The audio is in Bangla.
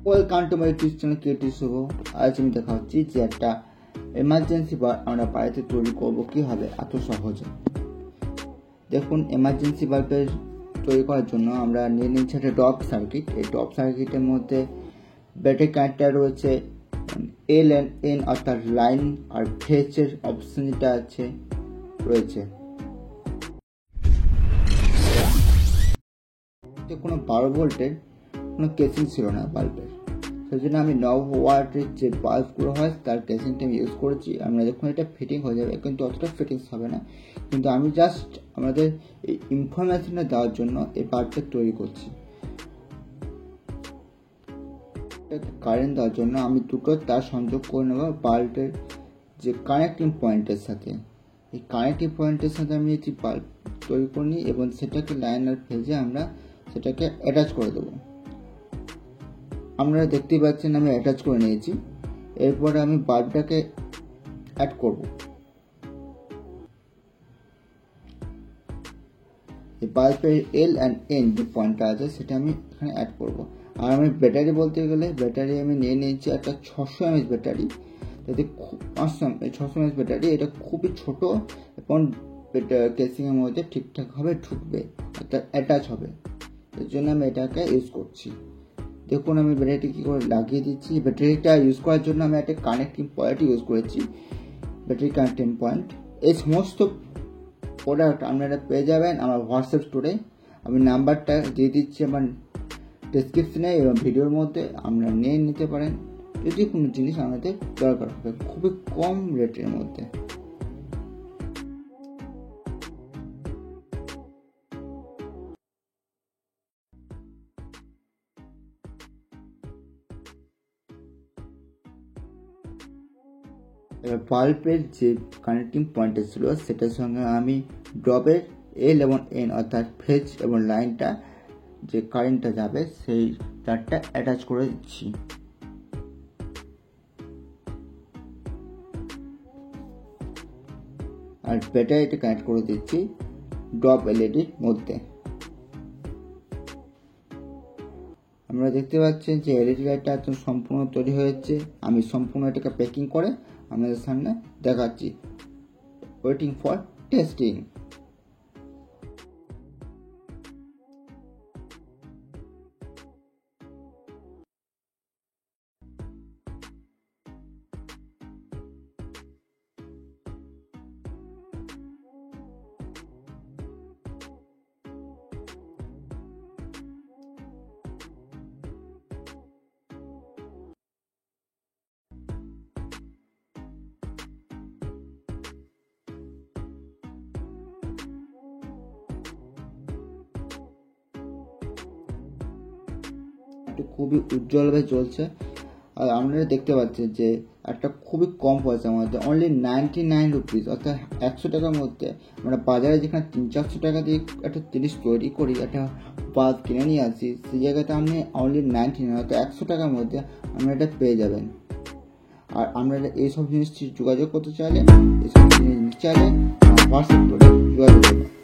Welcome to my YouTube channel creative Shubho. আজ আমি দেখাচ্ছি যে একটা এমার্জেন্সি বাল্ব আমরা বাড়িতে তৈরি করব কীভাবে এত সহজে। দেখুন, এমার্জেন্সি বাল্বের তৈরি করার জন্য আমরা নিয়ে নিচ্ছি একটা ড্রপ সার্কিট। এই ড্রপ সার্কিটের মধ্যে ব্যাটারি কানেক্টার রয়েছে, এল অ্যান্ড এন অর্থাৎ লাইন আর ফেজের অপশন যেটা আছে রয়েছে। কোনো 12 ভোল্টের কোনো কেসিং ছিল না বাল্বের, সেই জন্য আমি 9 ওয়াটের যে বাল্বগুলো হয় তার কেসিংটা আমি ইউজ করেছি। আমরা দেখুন এটা ফিটিং হয়ে যাবে, কিন্তু অতটা ফিটিংস হবে না। কিন্তু আমি জাস্ট আমাদের এই ইনফরমেশনটা দেওয়ার জন্য এই বাল্বটা তৈরি করছি। কারেন্ট দেওয়ার জন্য আমি দুটো তার সংযোগ করে নেব বাল্বের যে কানেক্টিং পয়েন্টের সাথে। এই কানেক্টিং পয়েন্টের সাথে আমি এটি বাল্ব তৈরি করে নিই এবং সেটাকে লাইন আর ফেজে আমরা সেটাকে অ্যাটাচ করে দেবো। আপনারা দেখতেই পাচ্ছেন আমি অ্যাটাচ করে নিয়েছি। এরপরে আমি বাল্বটাকে অ্যাড করব। এই বাল্বের এল অ্যান্ড এন যে পয়েন্টটা আছে সেটা আমি এখানে অ্যাড করব। আর আমি ব্যাটারি বলতে গেলে ব্যাটারি আমি নিয়ে নিয়েছি একটা 600 mAh ব্যাটারি। যদি 600 mAh ব্যাটারি, এটা খুবই ছোট এবং কেসিংয়ের মধ্যে ঠিকঠাকভাবে ঢুকবে অর্থাৎ অ্যাটাচ হবে। এর জন্য আমি এটাকে ইউজ করছি। দেখুন আমি ব্যাটারিটি কী করে লাগিয়ে দিচ্ছি। ব্যাটারিটা ইউজ করার জন্য আমি একটা কানেক্টিং পয়েন্ট ইউজ করেছি, ব্যাটারি কানেক্টিং পয়েন্ট। এই সমস্ত প্রোডাক্ট আপনারা পেয়ে যাবেন আমার হোয়াটসঅ্যাপ স্টোরে। আমি নাম্বারটা দিয়ে দিচ্ছি আমার ডেসক্রিপশনে এবং ভিডিওর মধ্যে, আপনারা নিয়ে নিতে পারেন যদি কোনো জিনিস আমাদের দরকার হবে খুবই কম রেটের মধ্যে। এবার বাল্বের যে কানেক্টিং পয়েন্টটা ছিল সেটার সঙ্গে আমি ড্রপের এল এবং এন অর্থাৎ ফেজ এবং লাইনটা যে কারেন্টটা যাবে সেই তারটা অ্যাটাচ করে দিচ্ছি। আর ব্যাটারিটা কানেক্ট করে দিচ্ছি ড্রপ এলইডির মধ্যে। আপনারা দেখতে পাচ্ছেন যে এলইডি লাইটটা একদম সম্পূর্ণ তৈরি হয়েছে। আমি সম্পূর্ণ এটাকে প্যাকিং করে আপনাদের সামনে দেখাচ্ছি। Waiting for testing. খুবই উজ্জ্বলভাবে জ্বলছে। আর আপনারা দেখতে পাচ্ছেন যে একটা খুবই কম পয়সার মধ্যে অনলি 99 রুপিস অর্থাৎ 100 টাকার মধ্যে আমরা বাজারে যেখানে 300-400 টাকা দিয়ে একটা জিনিস তৈরি করি, একটা বাল্ব কিনে নিয়ে আসি, সেই জায়গাতে আপনি অনলি 99 অর্থাৎ 100 টাকার মধ্যে আপনারা এটা পেয়ে যাবেন। আর আপনারা এইসব জিনিস যোগাযোগ করতে চাইলে, এইসব জিনিস চাইলে হোয়াটসঅ্যাপ করে যোগাযোগ করবেন।